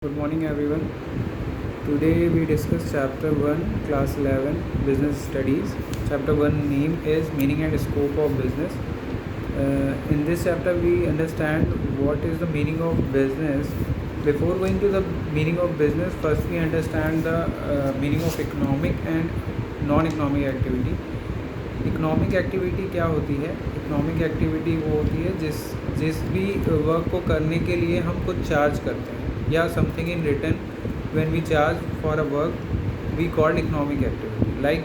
Good morning everyone. Today we discuss chapter 1 class 11 business studies. Chapter 1 name is meaning and scope of business. In this chapter we understand what is the meaning of business. Before going to the meaning of business, first we understand the meaning of economic and non-economic activity. Economic activity क्या होती है? Economic activity वो होती है जिस भी work को करने के लिए हम कुछ चार्ज करते हैं या something in return when we charge for a work we called economic activity. Like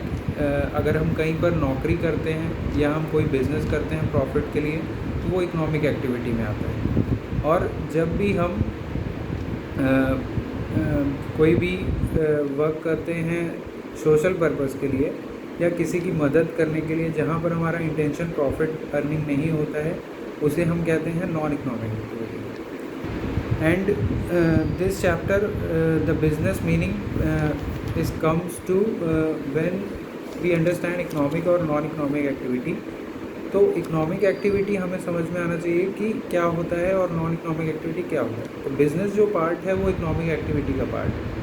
अगर हम कहीं पर नौकरी करते हैं या हम कोई बिज़नेस करते हैं प्रॉफिट के लिए तो वो इकोनॉमिक एक्टिविटी में आता है. और जब भी हम कोई भी वर्क करते हैं सोशल पर्पस के लिए या किसी की मदद करने के लिए जहाँ पर हमारा इंटेंशन प्रॉफिट अर्निंग नहीं होता है उसे हम कहते हैं non economic activity. And this chapter the business meaning is comes to when we understand economic और नॉन इकोनॉमिक एक्टिविटी. तो इकोनॉमिक एक्टिविटी हमें समझ में आना चाहिए कि क्या होता है और नॉन इकोनॉमिक एक्टिविटी क्या होता है. तो बिज़नेस जो पार्ट है वो इकोनॉमिक एक्टिविटी का पार्ट है.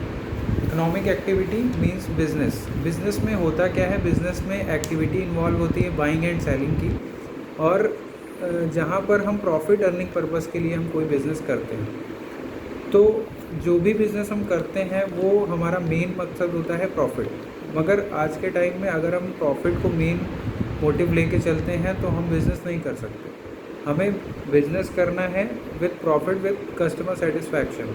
Economic activity means business. Business में होता क्या है? बिजनेस में एक्टिविटी इन्वॉल्व होती है बाइंग एंड सेलिंग की, और जहाँ पर हम प्रॉफिट अर्निंग पर्पस के लिए हम कोई बिज़नेस करते हैं तो जो भी बिज़नेस हम करते हैं वो हमारा मेन मकसद होता है प्रॉफिट. मगर आज के टाइम में अगर हम प्रॉफिट को मेन मोटिव लेके चलते हैं तो हम बिज़नेस नहीं कर सकते. हमें बिज़नेस करना है with profit with customer satisfaction.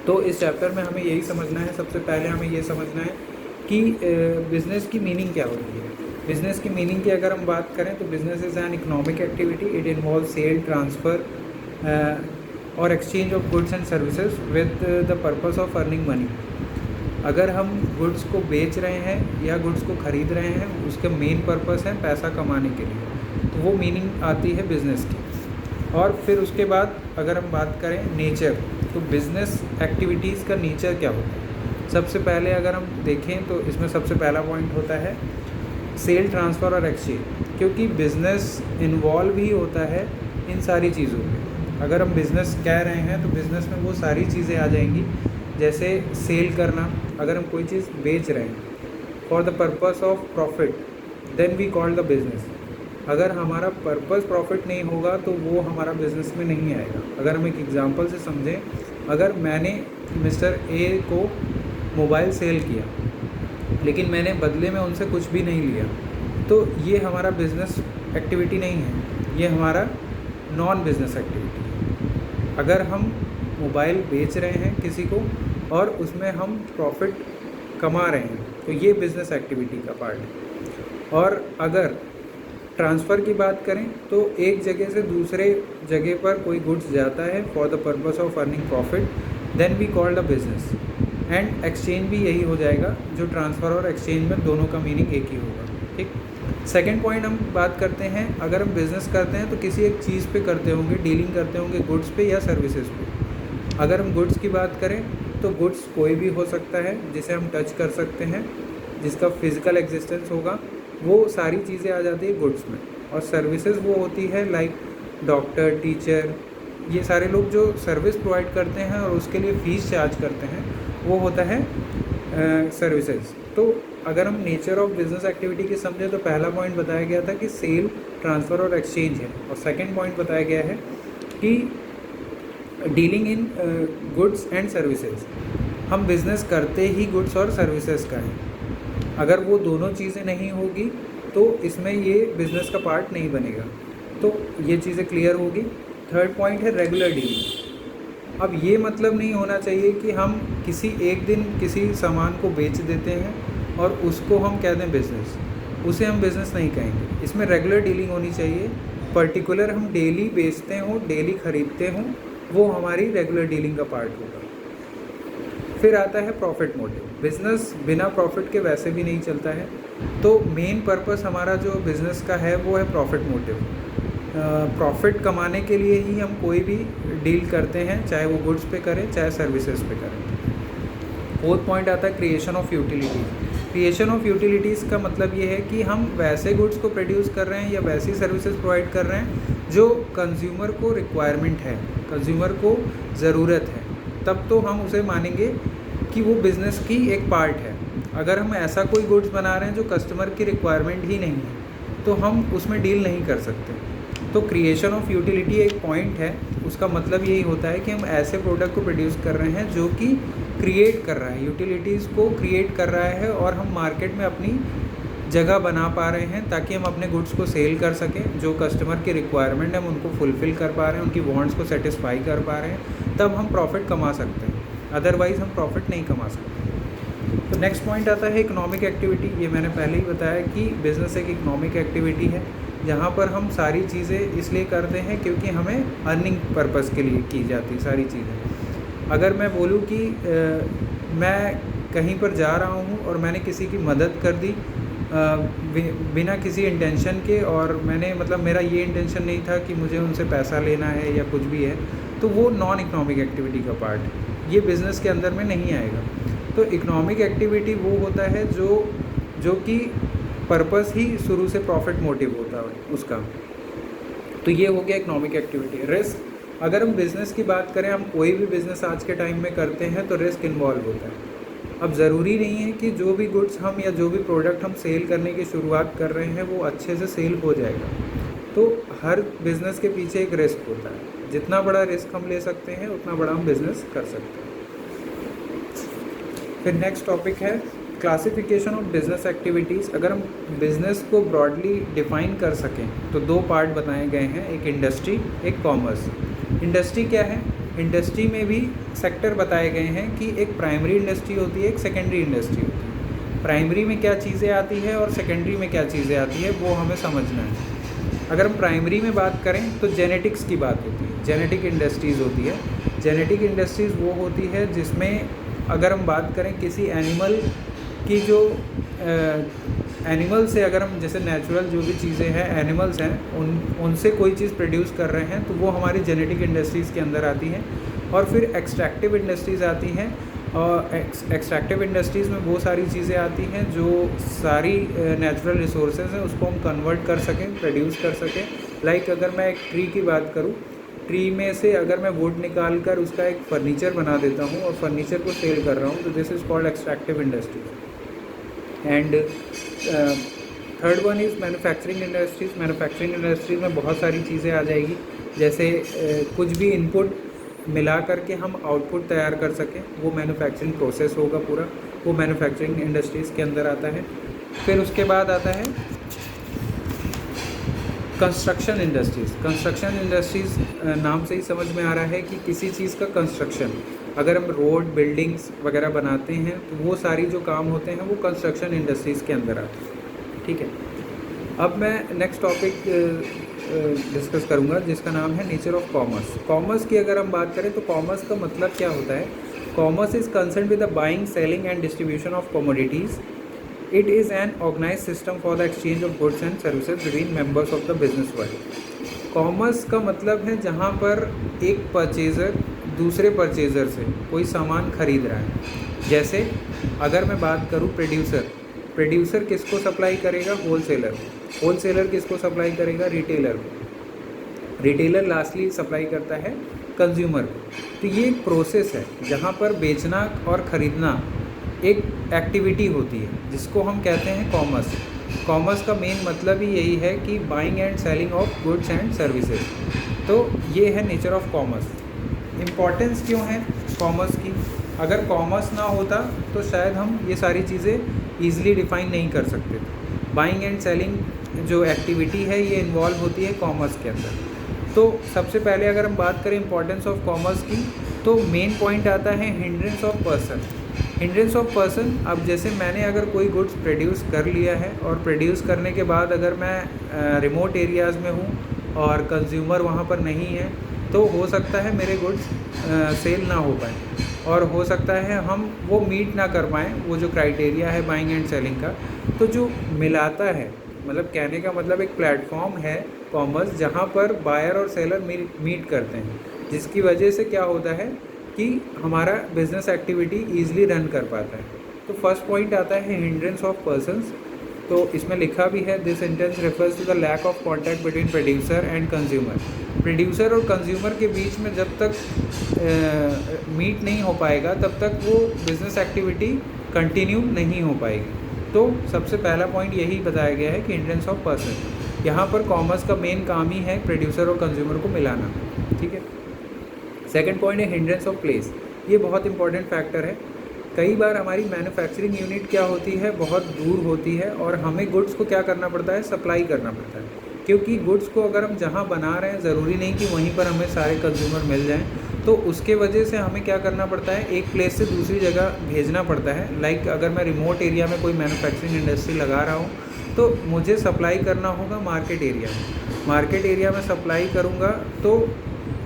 तो इस चैप्टर में हमें यही समझना है. सबसे पहले हमें ये समझना है कि बिज़नेस की मीनिंग क्या होती है. बिज़नेस की मीनिंग की अगर हम बात करें तो business is an economic activity. It involve sale, transfer और exchange of goods and services with the purpose of earning money. अगर हम गुड्स को बेच रहे हैं या गुड्स को ख़रीद रहे हैं उसका मेन पर्पस है पैसा कमाने के लिए, तो वो मीनिंग आती है बिज़नेस की. और फिर उसके बाद अगर हम बात करें नेचर, तो बिज़नेस एक्टिविटीज़ का नेचर क्या होता है. सबसे पहले अगर हम देखें तो इसमें सबसे पहला पॉइंट होता है सेल, ट्रांसफ़र और एक्सचेंज. क्योंकि बिज़नेस इन्वॉल्व ही होता है इन सारी चीज़ों में. अगर हम बिज़नेस कह रहे हैं तो बिज़नेस में वो सारी चीज़ें आ जाएंगी. जैसे सेल करना, अगर हम कोई चीज़ बेच रहे हैं for the purpose of profit then we call the business. अगर हमारा पर्पस प्रॉफिट नहीं होगा तो वो हमारा बिज़नेस में नहीं आएगा. अगर हम एक एग्जांपल से समझें, अगर मैंने मिस्टर ए को मोबाइल सेल किया लेकिन मैंने बदले में उनसे कुछ भी नहीं लिया तो ये हमारा बिज़नेस एक्टिविटी नहीं है, ये हमारा नॉन बिज़नेस एक्टिविटी है. अगर हम मोबाइल बेच रहे हैं किसी को और उसमें हम प्रॉफिट कमा रहे हैं तो ये बिज़नेस एक्टिविटी का पार्ट है. और अगर ट्रांसफ़र की बात करें तो एक जगह से दूसरे जगह पर कोई गुड्स जाता है for the purpose of earning profit then we called a business. And exchange भी यही हो जाएगा. जो ट्रांसफ़र और एक्सचेंज में दोनों का मीनिंग एक ही होगा. ठीक. सेकंड पॉइंट हम बात करते हैं, अगर हम बिज़नेस करते हैं तो किसी एक चीज़ पे करते होंगे, डीलिंग करते होंगे गुड्स पे या सर्विसेज पे. अगर हम गुड्स की बात करें तो गुड्स कोई भी हो सकता है जिसे हम टच कर सकते हैं, जिसका फिज़िकल एग्जिस्टेंस होगा, वो सारी चीज़ें आ जाती है गुड्स में. और सर्विसेज वो होती है लाइक डॉक्टर, टीचर, ये सारे लोग जो सर्विस प्रोवाइड करते हैं और उसके लिए फ़ीस चार्ज करते हैं वो होता है सर्विसेज. तो अगर हम नेचर ऑफ बिज़नेस एक्टिविटी की समझें तो पहला पॉइंट बताया गया था कि सेल, ट्रांसफ़र और एक्सचेंज है, और सेकंड पॉइंट बताया गया है कि dealing in goods and services. हम बिज़नेस करते ही गुड्स और सर्विसेज का है. अगर वो दोनों चीज़ें नहीं होगी तो इसमें ये बिज़नेस का पार्ट नहीं बनेगा. तो ये चीज़ें क्लियर होगी. थर्ड पॉइंट है रेगुलर डीलिंग. अब ये मतलब नहीं होना चाहिए कि हम किसी एक दिन किसी सामान को बेच देते हैं और उसको हम कह दें बिज़नेस, उसे हम बिज़नेस नहीं कहेंगे. इसमें रेगुलर डीलिंग होनी चाहिए. पर्टिकुलर हम डेली बेचते हों, डेली ख़रीदते हों, वो हमारी रेगुलर डीलिंग का पार्ट होगा. फिर आता है प्रॉफिट मोटिव. बिज़नेस बिना प्रॉफिट के वैसे भी नहीं चलता है. तो मेन पर्पस हमारा जो बिज़नेस का है वो है प्रॉफिट मोटिव. प्रॉफिट कमाने के लिए ही हम कोई भी डील करते हैं, चाहे वो गुड्स पे करें चाहे सर्विसेज पे करें. फोर्थ पॉइंट आता है creation of utilities. Creation of utilities का मतलब ये है कि हम वैसे गुड्स को प्रोड्यूस कर रहे हैं या वैसी सर्विसेज प्रोवाइड कर रहे हैं जो कंज्यूमर को रिक्वायरमेंट है, कंज्यूमर को ज़रूरत है. तब तो हम उसे मानेंगे कि वो बिज़नेस की एक पार्ट है। अगर हम ऐसा कोई गुड्स बना रहे हैं जो कस्टमर की रिक्वायरमेंट ही नहीं है, तो हम उसमें डील नहीं कर सकते। तो क्रिएशन ऑफ यूटिलिटी एक पॉइंट है, उसका मतलब यही होता है कि हम ऐसे प्रोडक्ट को प्रोड्यूस कर रहे हैं जो कि क्रिएट कर रहा है, यूटिलिटीज़ को क्रिएट कर रहा है, और हम मार्केट में अपनी जगह बना पा रहे हैं ताकि हम अपने गुड्स को सेल कर सकें। जो कस्टमर की रिक्वायरमेंट है हम उनको फुलफ़िल कर पा रहे हैं, उनकी वांट्स को सेटिस्फाई कर पा रहे हैं, तब हम प्रॉफिट कमा सकते हैं, अदरवाइज़ हम प्रॉफिट नहीं कमा सकते। तो नेक्स्ट पॉइंट आता है इकोनॉमिक एक्टिविटी। ये मैंने पहले ही बताया कि बिज़नेस एक इकोनॉमिक एक्टिविटी है, जहाँ पर हम सारी चीज़ें इसलिए करते हैं क्योंकि हमें अर्निंग पर्पज़ के लिए की जाती सारी चीज़ें। अगर मैं बोलूँ कि मैं कहीं पर जा रहा हूँ और मैंने किसी की मदद कर दी बिना किसी इंटेंशन के, और मैंने मतलब मेरा ये इंटेंशन नहीं था कि मुझे उनसे पैसा लेना है या कुछ भी है, तो वो नॉन इकोनॉमिक एक्टिविटी का पार्ट है, ये बिज़नेस के अंदर में नहीं आएगा। तो इकोनॉमिक एक्टिविटी वो होता है जो कि पर्पस ही शुरू से प्रॉफिट मोटिव होता है उसका। तो ये हो गया इकोनॉमिक एक्टिविटी। रिस्क, अगर हम बिज़नेस की बात करें, हम कोई भी बिज़नेस आज के टाइम में करते हैं तो रिस्क इन्वॉल्व होता है। अब ज़रूरी नहीं है कि जो भी गुड्स हम या जो भी प्रोडक्ट हम सेल करने की शुरुआत कर रहे हैं वो अच्छे से सेल हो जाएगा। तो हर बिज़नेस के पीछे एक रिस्क होता है, जितना बड़ा रिस्क हम ले सकते हैं उतना बड़ा हम बिज़नेस कर सकते हैं। फिर नेक्स्ट टॉपिक है क्लासिफिकेशन ऑफ बिज़नेस एक्टिविटीज़। अगर हम बिज़नेस को ब्रॉडली डिफ़ाइन कर सकें तो दो पार्ट बताए गए हैं, एक इंडस्ट्री, एक कॉमर्स। इंडस्ट्री क्या है? इंडस्ट्री में भी सेक्टर बताए गए हैं कि एक प्राइमरी इंडस्ट्री होती है, एक सेकेंडरी इंडस्ट्री होती है। प्राइमरी में क्या चीज़ें आती है और सेकेंडरी में क्या चीज़ें आती है वो हमें समझना है। अगर हम प्राइमरी में बात करें तो जेनेटिक्स की बात होती है, जेनेटिक इंडस्ट्रीज़ होती है। जेनेटिक इंडस्ट्रीज़ वो होती है जिसमें अगर हम बात करें किसी एनिमल की, जो एनिमल से अगर हम जैसे नेचुरल जो भी चीज़ें हैं, एनिमल्स हैं, उनसे कोई चीज़ प्रोड्यूस कर रहे हैं तो वो हमारी जेनेटिक इंडस्ट्रीज़ के अंदर आती हैं। और फिर एक्सट्रैक्टिव इंडस्ट्रीज़ आती हैं, और एक्सट्रैक्टिव इंडस्ट्रीज़ में वो सारी चीज़ें आती हैं जो सारी नेचुरल रिसोर्सेज हैं उसको हम कन्वर्ट कर सकें, प्रोड्यूस कर सकें। लाइक अगर मैं एक ट्री की बात करूँ, ट्री में से अगर मैं वुड निकाल कर उसका एक फ़र्नीचर बना देता हूँ और फर्नीचर को सेल कर रहा हूँ, तो this is called extractive industries. And third one is manufacturing industries. Manufacturing industries में बहुत सारी चीज़ें आ जाएगी, जैसे कुछ भी इनपुट मिला करके हम आउटपुट तैयार कर सकें, वो मैन्युफैक्चरिंग प्रोसेस होगा पूरा, वो मैन्युफैक्चरिंग इंडस्ट्रीज़ के अंदर आता है। फिर उसके बाद आता है कंस्ट्रक्शन इंडस्ट्रीज़। कंस्ट्रक्शन इंडस्ट्रीज़ नाम से ही समझ में आ रहा है कि किसी चीज़ का कंस्ट्रक्शन, अगर हम रोड, बिल्डिंग्स वगैरह बनाते हैं तो वो सारी जो काम होते हैं वो कंस्ट्रक्शन इंडस्ट्रीज़ के अंदर आते हैं। ठीक है, अब मैं नेक्स्ट टॉपिक डिस्कस करूँगा जिसका नाम है नेचर ऑफ कॉमर्स। कॉमर्स की अगर हम बात करें तो कॉमर्स का मतलब क्या होता है? Commerce is concern with the buying, selling and distribution of commodities. It is an organized system for the exchange of goods and services between members of the business world. Commerce का मतलब है जहाँ पर एक परचेज़र दूसरे purchaser से कोई सामान खरीद रहा है। जैसे अगर मैं बात करूँ प्रोड्यूसर किसको सप्लाई करेगा? होलसेलर किसको सप्लाई करेगा? रिटेलर लास्टली सप्लाई करता है कंज्यूमर को। तो ये एक प्रोसेस है जहाँ पर बेचना और ख़रीदना एक एक्टिविटी होती है जिसको हम कहते हैं कॉमर्स। कॉमर्स का मेन मतलब ही यही है कि buying and selling of goods and services. तो ये है नेचर ऑफ कॉमर्स। इम्पॉर्टेंस क्यों है कॉमर्स की? अगर कॉमर्स ना होता तो शायद हम ये सारी चीज़ें ईज़िली डिफ़ाइन नहीं कर सकते थे। बाइंग एंड सेलिंग जो एक्टिविटी है ये इन्वॉल्व होती है कॉमर्स के अंदर। तो सबसे पहले अगर हम बात करें इम्पॉर्टेंस ऑफ कॉमर्स की, तो मेन पॉइंट आता है hindrance of person. Hindrance of person, अब जैसे मैंने अगर कोई गुड्स प्रोड्यूस कर लिया है और प्रोड्यूस करने के बाद अगर मैं रिमोट एरियाज़ में हूँ और कंज्यूमर वहाँ पर नहीं है, तो हो सकता है मेरे गुड्स सेल ना हो पाए, और हो सकता है हम वो मीट ना कर पाएँ वो जो क्राइटेरिया है बाइंग एंड सेलिंग का। तो जो मिलाता है, मतलब कहने का मतलब एक प्लेटफॉर्म है कॉमर्स जहाँ पर बायर और सेलर मीट करते हैं, जिसकी वजह से क्या होता है कि हमारा बिजनेस एक्टिविटी ईजिली रन कर पाता है। तो फर्स्ट पॉइंट आता है हिंड्रेंस ऑफ पर्सन्स। तो इसमें लिखा भी है, this sentence refers to the lack of contact between producer and consumer. Producer और कंज्यूमर के बीच में जब तक मीट नहीं हो पाएगा तब तक वो बिज़नेस एक्टिविटी कंटिन्यू नहीं हो पाएगी। तो सबसे पहला पॉइंट यही बताया गया है कि हिंड्रेंस ऑफ पर्सन। यहाँ पर कॉमर्स का मेन काम ही है प्रोड्यूसर और कंज्यूमर को मिलाना, ठीक है। सेकंड पॉइंट है हिंड्रेंस ऑफ प्लेस। ये बहुत इंपॉर्टेंट फैक्टर है। कई बार हमारी मैन्युफैक्चरिंग यूनिट क्या होती है, बहुत दूर होती है और हमें गुड्स को क्या करना पड़ता है, सप्लाई करना पड़ता है। क्योंकि गुड्स को अगर हम जहाँ बना रहे हैं ज़रूरी नहीं कि वहीं पर हमें सारे कंज्यूमर मिल जाएं, तो उसके वजह से हमें क्या करना पड़ता है, एक प्लेस से दूसरी जगह भेजना पड़ता है। लाइक अगर मैं रिमोट एरिया में कोई मैन्युफैक्चरिंग इंडस्ट्री लगा रहा हूँ तो मुझे सप्लाई करना होगा मार्केट एरिया में। मार्केट एरिया में सप्लाई करूँगा तो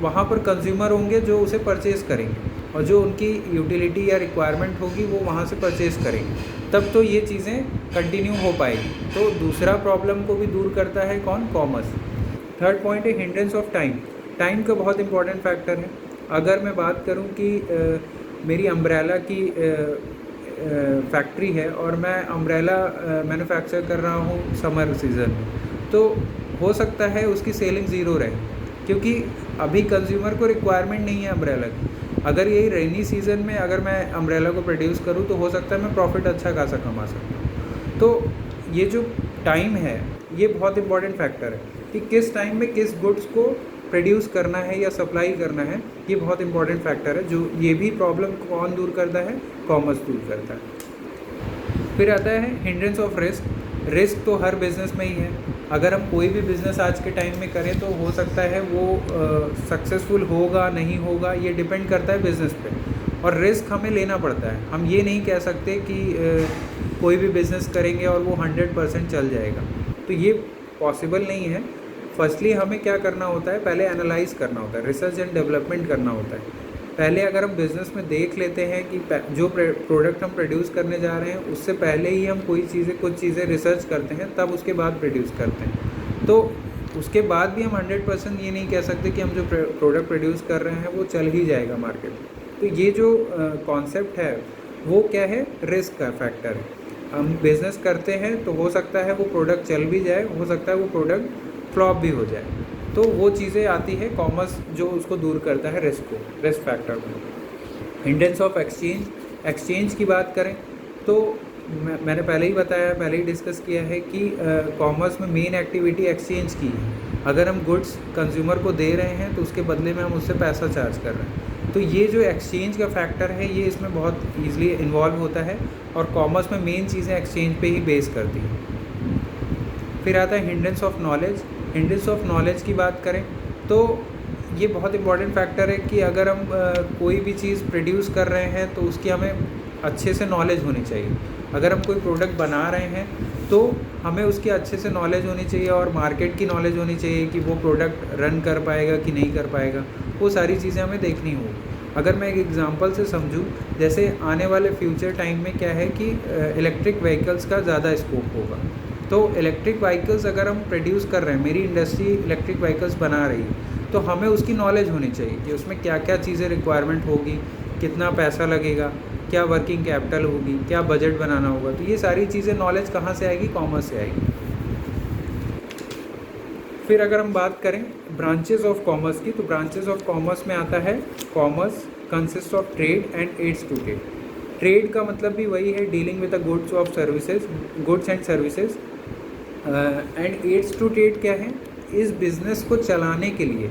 वहाँ पर कंज्यूमर होंगे जो उसे परचेज़ करेंगे और जो उनकी यूटिलिटी या रिक्वायरमेंट होगी वो वहाँ से परचेज़ करेंगे, तब तो ये चीज़ें कंटिन्यू हो पाएगी। तो दूसरा प्रॉब्लम को भी दूर करता है कौन, कॉमर्स। थर्ड पॉइंट है हिंड्रेंस ऑफ टाइम। टाइम का बहुत इंपॉर्टेंट फैक्टर है। अगर मैं बात करूं कि मेरी अम्ब्रेला की फैक्ट्री है और मैं अम्ब्रेला मैन्युफैक्चर कर रहा हूं समर सीज़न में, तो हो सकता है उसकी सेलिंग ज़ीरो रहे, क्योंकि अभी कंज्यूमर को रिक्वायरमेंट नहीं है अम्ब्रेला की। अगर यही रेनी सीज़न में अगर मैं अम्ब्रेला को प्रोड्यूस करूं तो हो सकता है मैं प्रॉफिट अच्छा खासा कमा सकता हूं। तो ये जो टाइम है ये बहुत इंपॉर्टेंट फैक्टर है कि किस टाइम में किस गुड्स को प्रोड्यूस करना है या सप्लाई करना है, ये बहुत इंपॉर्टेंट फैक्टर है। जो ये भी प्रॉब्लम कौन दूर करता है, कॉमर्स दूर करता है। फिर आता है हिंड्रेंस ऑफ रिस्क। रिस्क तो हर बिज़नेस में ही है। अगर हम कोई भी बिज़नेस आज के टाइम में करें तो हो सकता है वो सक्सेसफुल होगा नहीं होगा, ये डिपेंड करता है बिज़नेस पे, और रिस्क हमें लेना पड़ता है। हम ये नहीं कह सकते कि कोई भी बिज़नेस करेंगे और वो 100% चल जाएगा, तो ये पॉसिबल नहीं है। फर्स्टली हमें क्या करना होता है, पहले एनालाइज़ करना होता है, रिसर्च एंड डेवलपमेंट करना होता है। पहले अगर हम बिज़नेस में देख लेते हैं कि जो प्रोडक्ट हम प्रोड्यूस करने जा रहे हैं उससे पहले ही हम कुछ चीज़ें रिसर्च करते हैं, तब उसके बाद प्रोड्यूस करते हैं। तो उसके बाद भी हम 100% ये नहीं कह सकते कि हम जो प्रोडक्ट प्रोड्यूस कर रहे हैं वो चल ही जाएगा मार्केट में। तो ये जो कॉन्सेप्ट है वो क्या है, रिस्क का फैक्टर है। हम बिज़नेस करते हैं तो हो सकता है वो प्रोडक्ट चल भी जाए, हो सकता है वो प्रोडक्ट फ्लॉप भी हो जाए। तो वो चीज़ें आती है कॉमर्स जो उसको दूर करता है, रिस्क फैक्टर को। Hindrance of exchange. एक्सचेंज की बात करें तो मैंने पहले ही बताया, पहले ही डिस्कस किया है कि कॉमर्स में मेन एक्टिविटी एक्सचेंज की है। अगर हम गुड्स कंज्यूमर को दे रहे हैं तो उसके बदले में हम उससे पैसा चार्ज कर रहे हैं। तो ये जो एक्सचेंज का फैक्टर है ये इसमें बहुत ईजिली इन्वॉल्व होता है, और कॉमर्स में मेन चीज़ें एक्सचेंज पे ही बेस करती हैं। फिर आता है hindrance of knowledge. Hindrance of knowledge की बात करें तो ये बहुत इंपॉर्टेंट फैक्टर है कि अगर हम कोई भी चीज़ प्रोड्यूस कर रहे हैं तो उसकी हमें अच्छे से नॉलेज होनी चाहिए। अगर हम कोई प्रोडक्ट बना रहे हैं तो हमें उसकी अच्छे से नॉलेज होनी चाहिए और मार्केट की नॉलेज होनी चाहिए कि वो प्रोडक्ट रन कर पाएगा कि नहीं कर पाएगा, वो सारी चीज़ें हमें देखनी होगी। अगर मैं एक एग्जांपल से समझूं, जैसे आने वाले फ्यूचर टाइम में क्या है कि इलेक्ट्रिक व्हीकल्स का ज़्यादा स्कोप होगा। तो इलेक्ट्रिक व्हीकल्स अगर हम प्रोड्यूस कर रहे हैं, मेरी इंडस्ट्री इलेक्ट्रिक व्हीकल्स बना रही है, तो हमें उसकी नॉलेज होनी चाहिए कि उसमें क्या क्या चीज़ें रिक्वायरमेंट होगी, कितना पैसा लगेगा, क्या वर्किंग कैपिटल होगी, क्या बजट बनाना होगा। तो ये सारी चीज़ें नॉलेज कहाँ से आएगी, कॉमर्स से आएगी। फिर अगर हम बात करें ब्रांचेस ऑफ कॉमर्स की, तो ब्रांचेस ऑफ कॉमर्स में आता है commerce consist of trade and aids to trade. Trade का मतलब भी वही है, dealing with the goods and services. And aids to trade क्या है, इस बिज़नेस को चलाने के लिए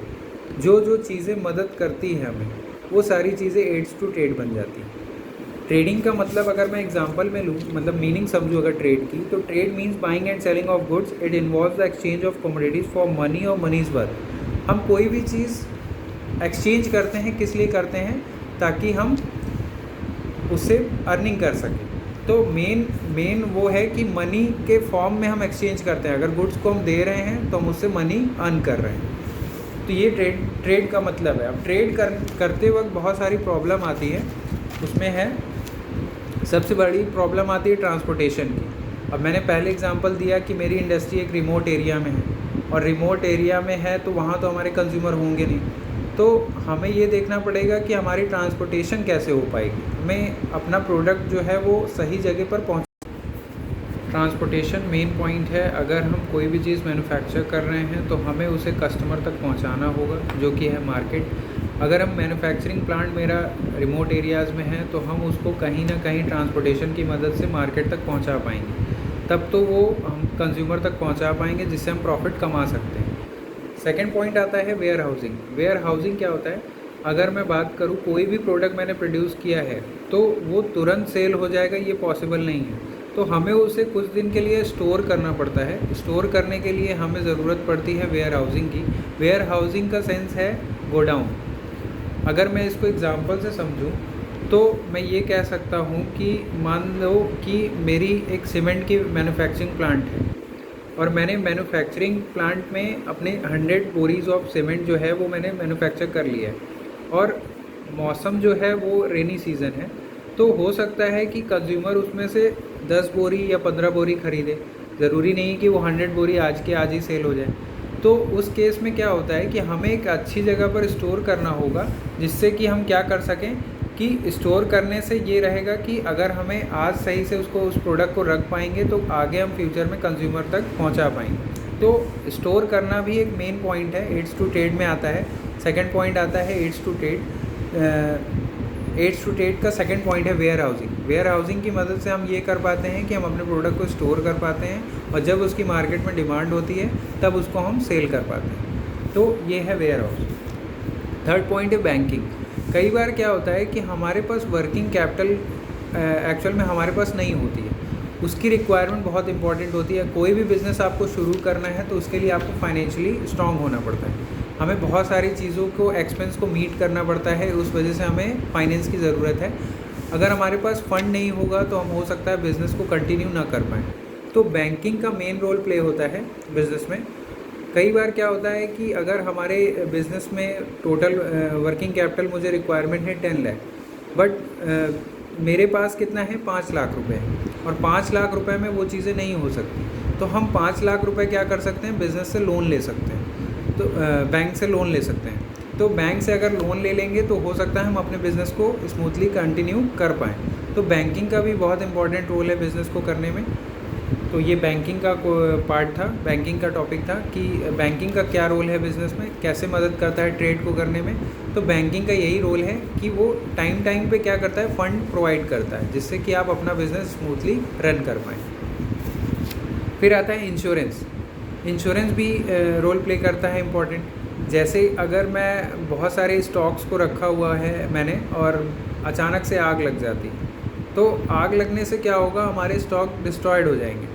जो जो चीज़ें मदद करती है हमें, वो सारी चीज़ें एड्स टू ट्रेड बन जाती हैं। ट्रेडिंग का मतलब अगर मैं एग्जांपल में लूँ, मतलब मीनिंग समझूँ अगर ट्रेड की, तो trade means buying and selling of goods. It involves the exchange of commodities for money और मनीज वर्थ। हम कोई भी चीज़ एक्सचेंज करते हैं, किस लिए करते हैं, ताकि हम उससे अर्निंग कर सकें। तो मेन वो है कि मनी के फॉर्म में हम एक्सचेंज करते हैं। अगर गुड्स को हम दे रहे हैं तो हम उससे मनी अर्न कर रहे हैं। तो ये ट्रेड का मतलब है। अब ट्रेड करते वक्त बहुत सारी प्रॉब्लम आती है। उसमें है, सबसे बड़ी प्रॉब्लम आती है ट्रांसपोर्टेशन की। अब मैंने पहले एग्जांपल दिया कि मेरी इंडस्ट्री एक रिमोट एरिया में है, और रिमोट एरिया में है तो वहाँ तो हमारे कंज्यूमर होंगे नहीं, तो हमें ये देखना पड़ेगा कि हमारी ट्रांसपोर्टेशन कैसे हो पाएगी, हमें अपना प्रोडक्ट जो है वो सही जगह पर पहुँच। ट्रांसपोर्टेशन मेन पॉइंट है। अगर हम कोई भी चीज़ मैन्युफैक्चर कर रहे हैं तो हमें उसे कस्टमर तक पहुंचाना होगा, जो कि है मार्केट। अगर हम मैन्युफैक्चरिंग प्लांट मेरा रिमोट एरियाज़ में है तो हम उसको कहीं ना कहीं ट्रांसपोर्टेशन की मदद से मार्केट तक पहुंचा पाएंगे, तब तो वो हम कंज्यूमर तक पहुंचा पाएंगे, जिससे हम प्रॉफिट कमा सकते हैं। सेकेंड पॉइंट आता है वेयर हाउसिंग। वेयर हाउसिंग क्या होता है? अगर मैं बात करूँ, कोई भी प्रोडक्ट मैंने प्रोड्यूस किया है तो वो तुरंत सेल हो जाएगा, ये पॉसिबल नहीं है। तो हमें उसे कुछ दिन के लिए स्टोर करना पड़ता है। स्टोर करने के लिए हमें ज़रूरत पड़ती है वेयर हाउसिंग की। वेयर हाउसिंग का सेंस है गोडाउन। अगर मैं इसको एग्जांपल से समझूं तो मैं ये कह सकता हूँ कि मान लो कि मेरी एक सीमेंट की मैन्युफैक्चरिंग प्लांट है और मैंने मैन्युफैक्चरिंग प्लांट में अपने 100 बोरीज ऑफ सीमेंट जो है वो मैंने मैन्युफैक्चर कर लिया है, और मौसम जो है वो रेनी सीज़न है। तो हो सकता है कि कंज्यूमर उसमें से 10 बोरी या 15 बोरी ख़रीदे। ज़रूरी नहीं कि वो 100 बोरी आज के आज ही सेल हो जाए। तो उस केस में क्या होता है कि हमें एक अच्छी जगह पर स्टोर करना होगा, जिससे कि हम क्या कर सकें कि स्टोर करने से ये रहेगा कि अगर हमें आज सही से उसको उस प्रोडक्ट को रख पाएंगे तो आगे हम फ्यूचर में कंज्यूमर तक पहुंचा पाएंगे। तो स्टोर करना भी एक मेन पॉइंट है, एड्स टू ट्रेड में आता है। सेकंड पॉइंट आता है aids to trade. Aids to trade का सेकंड पॉइंट है वेयर हाउसिंग। वेयर हाउसिंग की मदद से हम ये कर पाते हैं कि हम अपने प्रोडक्ट को स्टोर कर पाते हैं, और जब उसकी मार्केट में डिमांड होती है तब उसको हम सेल कर पाते हैं। तो ये है वेयर हाउस। थर्ड पॉइंट है बैंकिंग। कई बार क्या होता है कि हमारे पास वर्किंग कैपिटल एक्चुअल में हमारे पास नहीं होती है, उसकी रिक्वायरमेंट बहुत इंपॉर्टेंट होती है। कोई भी बिज़नेस आपको शुरू करना है तो उसके लिए आपको फाइनेंशियली स्ट्रांग होना पड़ता है। हमें बहुत सारी चीज़ों को, एक्सपेंस को मीट करना पड़ता है, उस वजह से हमें फाइनेंस की ज़रूरत है। अगर हमारे पास फ़ंड नहीं होगा तो हम हो सकता है बिज़नेस को कंटिन्यू ना कर पाएँ। तो बैंकिंग का मेन रोल प्ले होता है बिज़नेस में। कई बार क्या होता है कि अगर हमारे बिज़नेस में टोटल वर्किंग कैपिटल मुझे रिक्वायरमेंट है 10 लाख, बट मेरे पास कितना है 5 लाख रुपए है, और 5 लाख रुपए में वो चीज़ें नहीं हो सकती। तो हम 5 लाख रुपए क्या कर सकते हैं, बिज़नेस से लोन ले सकते हैं। तो बैंक से लोन ले सकते हैं। तो बैंक से अगर लोन ले लेंगे तो हो सकता है हम अपने बिज़नेस को स्मूथली कंटिन्यू कर पाएँ। तो बैंकिंग का भी बहुत इंपॉर्टेंट रोल है बिज़नेस को करने में। तो ये बैंकिंग का पार्ट था, बैंकिंग का टॉपिक था कि बैंकिंग का क्या रोल है बिज़नेस में, कैसे मदद करता है ट्रेड को करने में। तो बैंकिंग का यही रोल है कि वो टाइम टाइम पे क्या करता है, फ़ंड प्रोवाइड करता है, जिससे कि आप अपना बिज़नेस स्मूथली रन कर पाएँ। फिर आता है इंश्योरेंस। इंश्योरेंस भी रोल प्ले करता है इम्पॉर्टेंट। जैसे अगर मैं बहुत सारे स्टॉक्स को रखा हुआ है मैंने, और अचानक से आग लग जाती, तो आग लगने से क्या होगा, हमारे स्टॉक डिस्ट्रॉयड हो जाएंगे।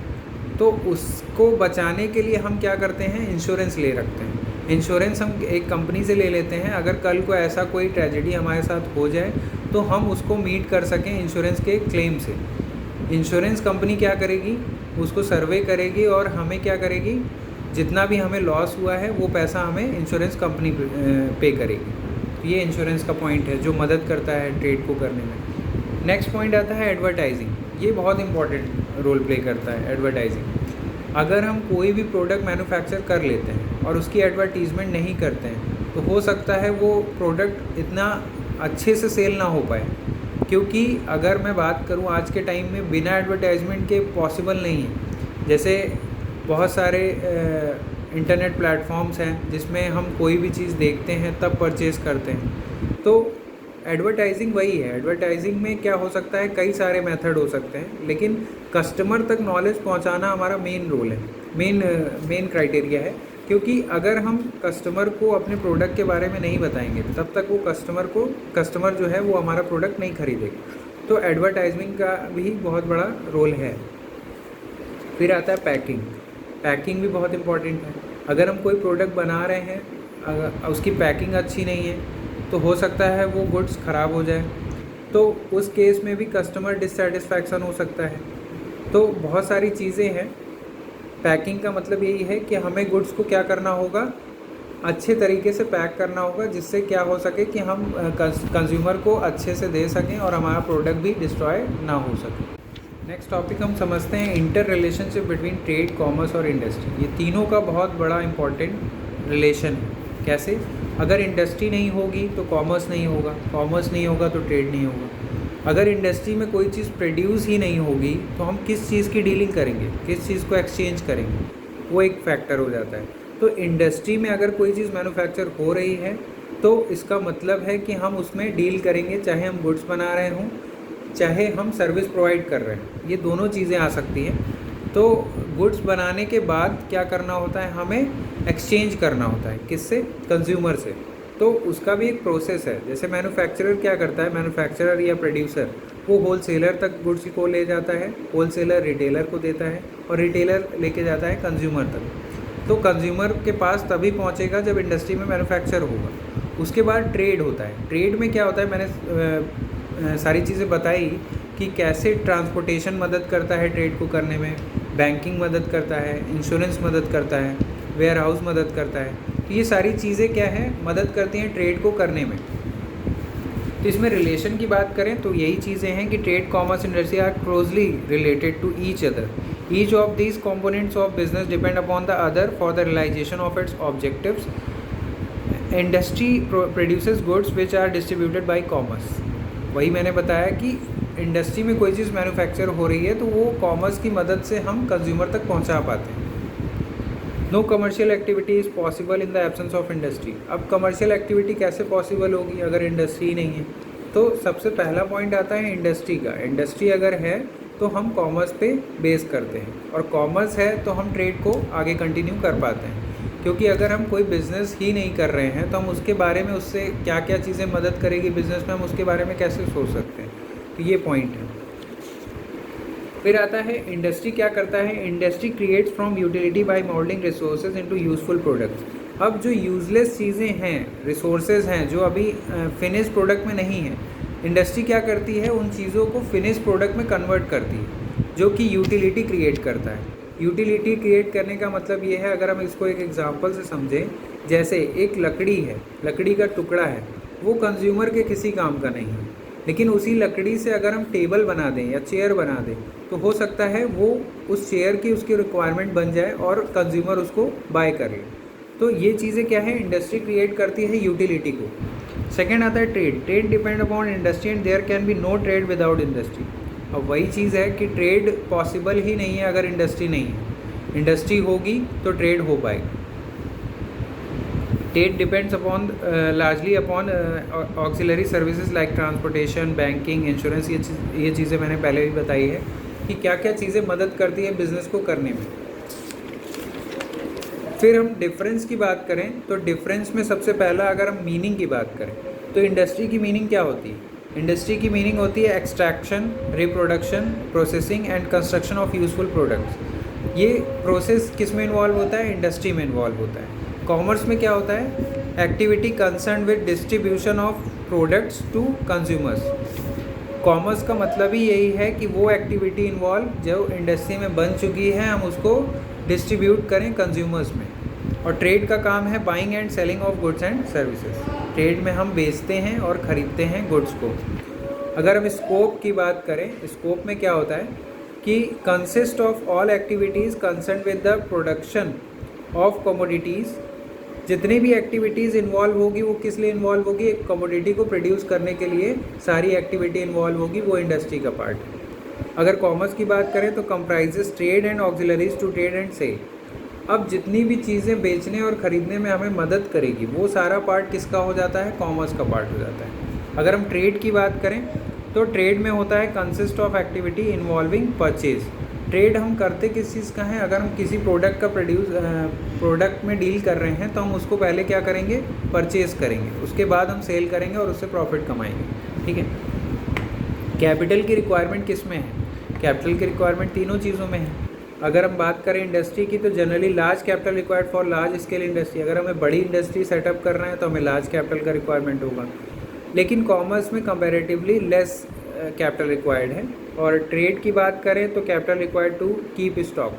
तो उसको बचाने के लिए हम क्या करते हैं, इंश्योरेंस ले रखते हैं। इंश्योरेंस हम एक कंपनी से ले लेते हैं। अगर कल को ऐसा कोई ट्रेजेडी हमारे साथ हो जाए तो हम उसको मीट कर सकें इंश्योरेंस के क्लेम से। इंश्योरेंस कंपनी क्या करेगी, उसको सर्वे करेगी और हमें क्या करेगी, जितना भी हमें लॉस हुआ है वो पैसा हमें इंश्योरेंस कंपनी पे करेगी। तो ये इंश्योरेंस का पॉइंट है जो मदद करता है ट्रेड को करने में। नेक्स्ट पॉइंट आता है एडवर्टाइजिंग। ये बहुत इंपॉर्टेंट रोल प्ले करता है एडवर्टाइजिंग। अगर हम कोई भी प्रोडक्ट मैन्युफैक्चर कर लेते हैं और उसकी एडवर्टीज़मेंट नहीं करते हैं तो हो सकता है वो प्रोडक्ट इतना अच्छे से सेल ना हो पाए। क्योंकि अगर मैं बात करूं आज के टाइम में बिना एडवर्टाइजमेंट के पॉसिबल नहीं है। जैसे बहुत सारे इंटरनेट प्लेटफॉर्म्स हैं जिसमें हम कोई भी चीज़ देखते हैं तब परचेज़ करते हैं। तो एडवर्टाइजिंग वही है। एडवर्टाइजिंग में क्या हो सकता है, कई सारे मेथड हो सकते हैं, लेकिन कस्टमर तक नॉलेज पहुंचाना हमारा मेन रोल है, मेन क्राइटेरिया है। क्योंकि अगर हम कस्टमर को अपने प्रोडक्ट के बारे में नहीं बताएंगे तब तक वो कस्टमर जो है वो हमारा प्रोडक्ट नहीं खरीदेगा। तो एडवर्टाइजिंग का भी बहुत बड़ा रोल है। फिर आता है पैकिंग। पैकिंग भी बहुत इम्पॉर्टेंट है। अगर हम कोई प्रोडक्ट बना रहे हैं, अगर उसकी पैकिंग अच्छी नहीं है तो हो सकता है वो गुड्स ख़राब हो जाए, तो उस केस में भी कस्टमर डिससेटिस्फैक्शन हो सकता है। तो बहुत सारी चीज़ें हैं। पैकिंग का मतलब यही है कि हमें गुड्स को क्या करना होगा, अच्छे तरीके से पैक करना होगा, जिससे क्या हो सके कि हम कंज्यूमर को अच्छे से दे सकें और हमारा प्रोडक्ट भी डिस्ट्रॉय ना हो सके। नेक्स्ट टॉपिक हम समझते हैं inter relationship between trade, commerce और इंडस्ट्री। ये तीनों का बहुत बड़ा इंपॉर्टेंट रिलेशन है। कैसे? अगर इंडस्ट्री नहीं होगी तो कॉमर्स नहीं होगा, कॉमर्स नहीं होगा तो ट्रेड नहीं होगा। अगर इंडस्ट्री में कोई चीज़ प्रोड्यूस ही नहीं होगी तो हम किस चीज़ की डीलिंग करेंगे, किस चीज़ को एक्सचेंज करेंगे, वो एक फैक्टर हो जाता है। तो इंडस्ट्री में अगर कोई चीज़ मैन्युफैक्चर हो रही है तो इसका मतलब है कि हम उसमें डील करेंगे, चाहे हम गुड्स बना रहे हों चाहे हम सर्विस प्रोवाइड कर रहे हैं, ये दोनों चीज़ें आ सकती हैं। तो गुड्स बनाने के बाद क्या करना होता है, हमें एक्सचेंज करना होता है, किससे, कंज्यूमर से। तो उसका भी एक प्रोसेस है। जैसे मैन्युफैक्चरर क्या करता है, मैन्युफैक्चरर या प्रोड्यूसर वो होलसेलर तक गुड्स को ले जाता है, होलसेलर रिटेलर को देता है और रिटेलर लेके जाता है कंज्यूमर तक। तो कंज्यूमर के पास तभी पहुंचेगा जब इंडस्ट्री में मैन्युफैक्चर होगा। उसके बाद ट्रेड होता है। ट्रेड में क्या होता है, मैंने सारी चीज़ें बताई कि कैसे ट्रांसपोर्टेशन मदद करता है ट्रेड को करने में, बैंकिंग मदद करता है, इंश्योरेंस मदद करता है, वेयर हाउस मदद करता है। तो ये सारी चीज़ें क्या है, मदद करती हैं ट्रेड को करने में। तो इसमें रिलेशन की बात करें तो यही चीज़ें हैं कि trade, commerce, industry are closely related to each other. Each of these components of business depend upon the other for the realisation of its objectives. Industry produces goods which are distributed by commerce. वही मैंने बताया कि industry में कोई चीज़ manufacture हो रही है तो वो कॉमर्स की मदद से हम कंज्यूमर तक पहुंचा पाते हैं। No commercial activity is possible in the absence of industry. अब कमर्शियल एक्टिविटी कैसे पॉसिबल होगी अगर इंडस्ट्री नहीं है? तो सबसे पहला पॉइंट आता है इंडस्ट्री का। इंडस्ट्री अगर है तो हम कॉमर्स पे बेस करते हैं, और कॉमर्स है तो हम ट्रेड को आगे कंटिन्यू कर पाते हैं। क्योंकि अगर हम कोई बिज़नेस ही नहीं कर रहे हैं तो हम उसके बारे में, उससे क्या क्या चीज़ें मदद करेगी बिज़नेस में, हम उसके बारे में कैसे सोच सकते हैं। तो ये पॉइंट है। फिर आता है इंडस्ट्री क्या करता है। Industry creates from utility by moulding resources into useful products. अब जो यूजलेस चीज़ें हैं, रिसोर्सेज हैं जो अभी फिनिश प्रोडक्ट में नहीं है, इंडस्ट्री क्या करती है, उन चीज़ों को फिनिश प्रोडक्ट में कन्वर्ट करती है, जो कि यूटिलिटी क्रिएट करता है। यूटिलिटी क्रिएट करने का मतलब ये है, अगर हम इसको एक एग्जांपल से समझें, जैसे एक लकड़ी है, लकड़ी का टुकड़ा है, वो कंज्यूमर के किसी काम का नहीं है, लेकिन उसी लकड़ी से अगर हम टेबल बना दें या चेयर बना दें तो हो सकता है वो उस चेयर की उसकी रिक्वायरमेंट बन जाए और कंज्यूमर उसको बाय कर ले। तो ये चीज़ें क्या है, इंडस्ट्री क्रिएट करती है यूटिलिटी को। सेकेंड आता है trade. Trade depend upon industry and there can be no trade without industry. अब वही चीज़ है कि ट्रेड पॉसिबल ही नहीं है अगर इंडस्ट्री नहीं है। इंडस्ट्री होगी तो ट्रेड हो पाएगी। Trade depends upon largely upon auxiliary services like transportation, banking, insurance. ये चीज़ें मैंने पहले भी बताई है कि क्या क्या चीज़ें मदद करती है बिज़नेस को करने में। फिर हम डिफरेंस की बात करें तो डिफरेंस में सबसे पहला अगर हम मीनिंग की बात करें तो इंडस्ट्री की मीनिंग क्या होती है। इंडस्ट्री की मीनिंग होती है extraction, reproduction, processing and construction of useful products. ये प्रोसेस किस में इन्वॉल्व होता है, इंडस्ट्री में इन्वॉल्व होता है। कॉमर्स में क्या होता है, activity concern with distribution of products to consumers. Commerce का मतलब ही यही है कि वो एक्टिविटी इन्वॉल्व जो इंडस्ट्री में बन चुकी है हम उसको डिस्ट्रीब्यूट करें कंज्यूमर्स में। और ट्रेड का काम है buying and selling of goods and services. Trade में हम बेचते हैं और ख़रीदते हैं गुड्स को। अगर हम स्कोप की बात करें, स्कोप में क्या होता है कि consist of all activities concern with the production of commodities. जितनी भी एक्टिविटीज़ इन्वॉल्व होगी वो किस लिए इन्वॉल्व होगी, एक कमोडिटी को प्रोड्यूस करने के लिए सारी एक्टिविटी इन्वॉल्व होगी, वो इंडस्ट्री का पार्ट है। अगर कॉमर्स की बात करें तो comprises trade and auxiliaries to trade and sale. अब जितनी भी चीज़ें बेचने और ख़रीदने में हमें मदद करेगी वो सारा पार्ट किसका हो जाता है, कॉमर्स का पार्ट हो जाता है। अगर हम ट्रेड की बात करें तो ट्रेड में होता है consist of activity involving purchase. Trade हम करते किस चीज़ का है, अगर हम किसी प्रोडक्ट का प्रोडक्ट में डील कर रहे हैं तो हम उसको पहले क्या करेंगे, परचेज़ करेंगे, उसके बाद हम सेल करेंगे और उससे प्रॉफिट कमाएंगे। ठीक है। कैपिटल की रिक्वायरमेंट किस में है, कैपिटल की रिक्वायरमेंट तीनों चीज़ों में है। अगर हम बात करें इंडस्ट्री की तो generally large capital required for large scale industry. अगर हमें बड़ी इंडस्ट्री सेटअप कर रहे हैं तो हमें लार्ज कैपिटल का रिक्वायरमेंट होगा, लेकिन कॉमर्स में कंपैरेटिवली लेस कैपिटल रिक्वायर्ड है। और ट्रेड की बात करें तो capital required to keep stock.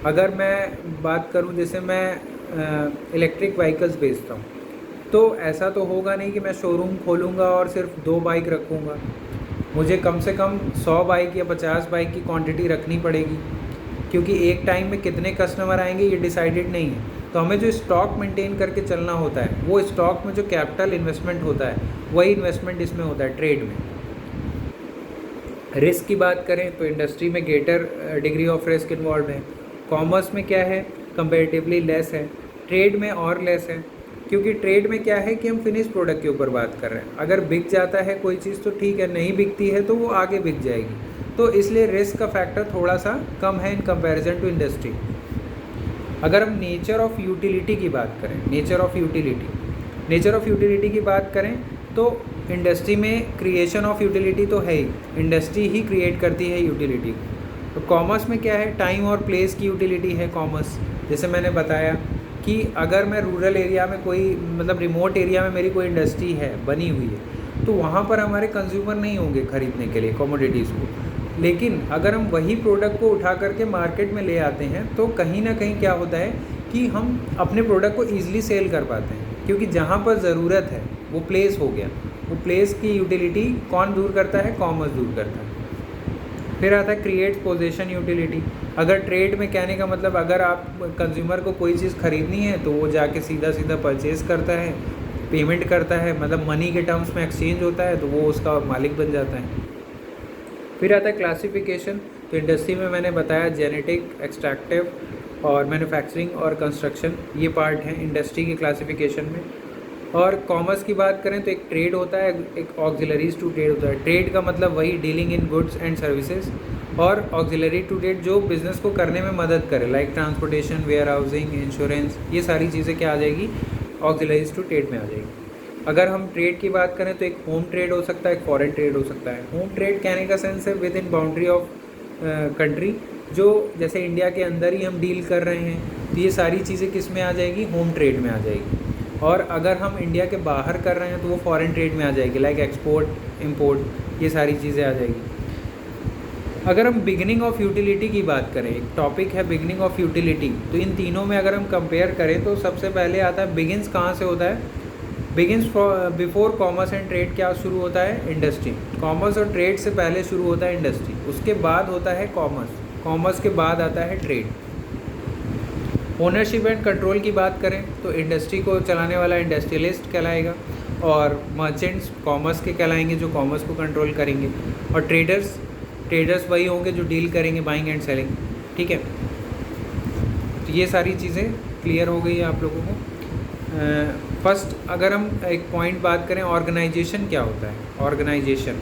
अगर मैं बात करूं, जैसे मैं इलेक्ट्रिक व्हीकल्स बेचता हूं, तो ऐसा तो होगा नहीं कि मैं शोरूम खोलूंगा और सिर्फ 2 बाइक रखूंगा। मुझे कम से कम 100 बाइक या 50 बाइक की क्वांटिटी रखनी पड़ेगी, क्योंकि एक टाइम में कितने कस्टमर आएंगे ये डिसाइडेड नहीं है। तो हमें जो स्टॉक मेंटेन करके चलना होता है, वो स्टॉक में जो कैपिटल इन्वेस्टमेंट होता है वही इन्वेस्टमेंट इसमें होता है ट्रेड में। रिस्क की बात करें तो इंडस्ट्री में greater degree of risk involve है। कॉमर्स में क्या है, कंपेरेटिवली लेस है। ट्रेड में और लेस है, क्योंकि ट्रेड में क्या है कि हम फिनिश प्रोडक्ट के ऊपर बात कर रहे हैं। अगर बिक जाता है कोई चीज़ तो ठीक है, नहीं बिकती है तो वो आगे बिक जाएगी, तो इसलिए रिस्क का फैक्टर थोड़ा सा कम है इन कंपैरिजन टू इंडस्ट्री। अगर हम नेचर ऑफ यूटिलिटी की बात करें, नेचर ऑफ यूटिलिटी की बात करें तो इंडस्ट्री में क्रिएशन ऑफ यूटिलिटी तो है ही, इंडस्ट्री ही क्रिएट करती है यूटिलिटी। तो कॉमर्स में क्या है, टाइम और प्लेस की यूटिलिटी है कॉमर्स। जैसे मैंने बताया कि अगर मैं रूरल एरिया में कोई मतलब रिमोट एरिया में मेरी कोई इंडस्ट्री है बनी हुई है, तो वहाँ पर हमारे कंज्यूमर नहीं होंगे खरीदने के लिए कमोडिटीज़ को। लेकिन अगर हम वही प्रोडक्ट को उठा करके मार्केट में ले आते हैं तो कहीं ना कहीं क्या होता है कि हम अपने प्रोडक्ट को ईजिली सेल कर पाते हैं, क्योंकि जहाँ पर ज़रूरत है वो प्लेस हो गया। वो प्लेस की यूटिलिटी कौन दूर करता है, कॉमर्स दूर करता है। फिर आता है क्रिएट पोजीशन यूटिलिटी। अगर ट्रेड में कहने का मतलब अगर आप कंज्यूमर को कोई चीज़ खरीदनी है तो वो जाके सीधा सीधा परचेज़ करता है, पेमेंट करता है, मतलब मनी के टर्म्स में एक्सचेंज होता है, तो वो उसका मालिक बन जाता है। फिर आता है क्लासिफिकेशन। तो इंडस्ट्री में मैंने बताया जेनेटिक, एक्सट्रैक्टिव और मैन्युफैक्चरिंग और कंस्ट्रक्शन, ये पार्ट हैं इंडस्ट्री के क्लासिफिकेशन में। और कॉमर्स की बात करें तो एक ट्रेड होता है, एक ऑक्सिलरीज टू ट्रेड होता है। ट्रेड का मतलब वही dealing in goods and services, और ऑक्सिलरी टू ट्रेड जो बिज़नेस को करने में मदद करे, like transportation, warehousing, insurance, ये सारी चीज़ें क्या आ जाएगी, ऑक्सिलरीज टू ट्रेड में आ जाएगी। अगर हम ट्रेड की बात करें तो एक होम ट्रेड हो सकता है, एक फॉरेन ट्रेड हो सकता है। होम ट्रेड कहने का सेंस है with in boundary of country, जो जैसे इंडिया के अंदर ही हम डील कर रहे हैं, तो ये सारी चीज़ें किस में आ जाएगी, होम ट्रेड में आ जाएगी। और अगर हम इंडिया के बाहर कर रहे हैं तो वो फॉरेन ट्रेड में आ जाएगी, लाइक एक्सपोर्ट, इंपोर्ट, ये सारी चीज़ें आ जाएगी। अगर हम बिगिनिंग ऑफ यूटिलिटी की बात करें, एक टॉपिक है बिगिनिंग ऑफ यूटिलिटी, तो इन तीनों में अगर हम कंपेयर करें तो सबसे पहले आता है बिगिंस कहाँ से होता है, begins before commerce and trade क्या शुरू होता है, इंडस्ट्री। कॉमर्स और ट्रेड से पहले शुरू होता है इंडस्ट्री, उसके बाद होता है कॉमर्स, कॉमर्स के बाद आता है ट्रेड। ओनरशिप एंड कंट्रोल की बात करें तो इंडस्ट्री को चलाने वाला इंडस्ट्रियलिस्ट कहलाएगा, और मर्चेंट्स कॉमर्स के कहलाएंगे जो कॉमर्स को कंट्रोल करेंगे, और ट्रेडर्स वही होंगे जो डील करेंगे बाइंग एंड सेलिंग। ठीक है, तो ये सारी चीज़ें क्लियर हो गई है आप लोगों को। फर्स्ट अगर हम एक पॉइंट बात करें, ऑर्गेनाइजेशन क्या होता है। ऑर्गेनाइजेशन,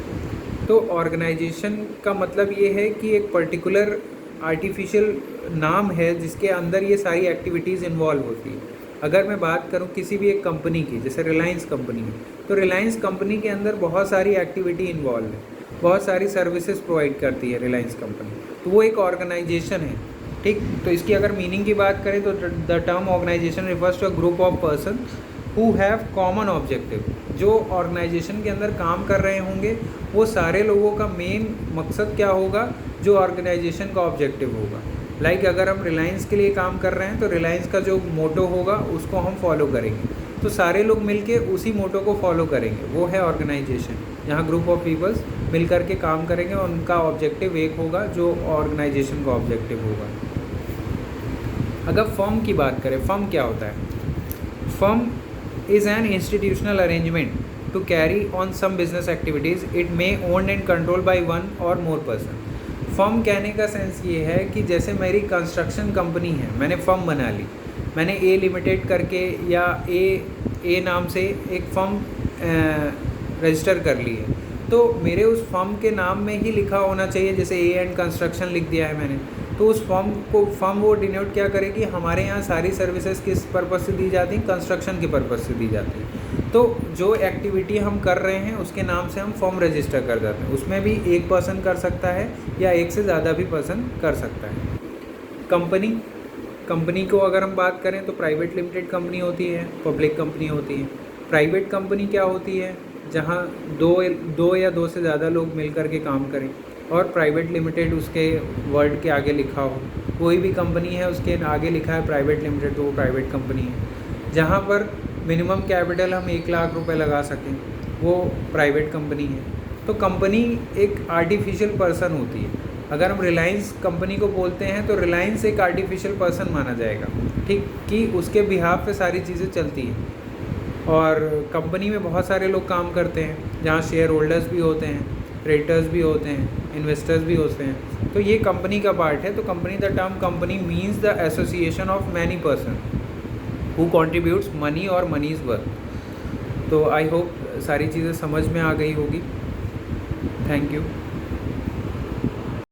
तो ऑर्गेनाइजेशन का मतलब ये है कि एक पर्टिकुलर आर्टिफिशियल नाम है जिसके अंदर ये सारी एक्टिविटीज़ इन्वॉल्व होती है। अगर मैं बात करूं किसी भी एक कंपनी की, जैसे रिलायंस कंपनी है, तो रिलायंस कंपनी के अंदर बहुत सारी एक्टिविटी इन्वॉल्व है, बहुत सारी सर्विसेज प्रोवाइड करती है रिलायंस कंपनी, तो वो एक ऑर्गेनाइजेशन है। ठीक, तो इसकी अगर मीनिंग की बात करें तो the term organisation refers to a group of person who have common objective. जो ऑर्गेनाइजेशन के अंदर काम कर रहे होंगे वो सारे लोगों का मेन मकसद क्या होगा, जो ऑर्गेनाइजेशन का ऑब्जेक्टिव होगा। लाइक अगर हम रिलायंस के लिए काम कर रहे हैं तो रिलायंस का जो मोटो होगा उसको हम फॉलो करेंगे, तो सारे लोग मिलके उसी मोटो को फॉलो करेंगे, वो है ऑर्गेनाइजेशन। यहाँ ग्रुप ऑफ पीपल्स मिल करके काम करेंगे और उनका ऑब्जेक्टिव एक होगा जो ऑर्गेनाइजेशन का ऑब्जेक्टिव होगा। अगर फर्म की बात करें, फर्म क्या होता है, firm is an institutional arrangement to carry on some business activities. It may owned and controlled by one or more person. Firm कहने का सेंस ये है कि जैसे मेरी कंस्ट्रक्शन कंपनी है, मैंने फर्म बना ली, मैंने ए लिमिटेड करके या ए नाम से एक फर्म रजिस्टर कर ली है, तो मेरे उस फर्म के नाम में ही लिखा होना चाहिए, जैसे ए एंड कंस्ट्रक्शन लिख दिया है मैंने, तो उस फर्म वो डिनोट क्या करेगी, हमारे यहाँ सारी सर्विसेज किस पर्पज़ से दी जाती हैं, कंस्ट्रक्शन के पर्पज़ से दी जाती है। तो जो एक्टिविटी हम कर रहे हैं उसके नाम से हम फर्म रजिस्टर कर देते हैं। उसमें भी एक पर्सन कर सकता है या एक से ज़्यादा भी पर्सन कर सकता है। कंपनी को अगर हम बात करें तो प्राइवेट लिमिटेड कंपनी होती है, पब्लिक कंपनी होती है। प्राइवेट कंपनी क्या होती है, जहाँ दो या दो से ज़्यादा लोग मिल कर के काम करें, और प्राइवेट लिमिटेड उसके वर्ड के आगे लिखा हो। कोई भी कंपनी है उसके आगे लिखा है प्राइवेट लिमिटेड, तो वो प्राइवेट कंपनी है। जहाँ पर मिनिमम कैपिटल हम 1 लाख रुपए लगा सकें, वो प्राइवेट कंपनी है। तो कंपनी एक आर्टिफिशियल पर्सन होती है। अगर हम रिलायंस कंपनी को बोलते हैं तो रिलायंस एक आर्टिफिशियल पर्सन माना जाएगा, ठीक, कि उसके बिहाफ पे सारी चीज़ें चलती हैं। और कंपनी में बहुत सारे लोग काम करते हैं, जहाँ शेयर होल्डर्स भी होते हैं, क्रेडिटर्स भी होते हैं, इन्वेस्टर्स भी होते हैं। तो ये कंपनी का पार्ट है। तो company, the term company means the association of many person who contributes money और मनी इज़ वर्थ। तो आई होप सारी चीज़ें समझ में आ गई होगी। Thank you.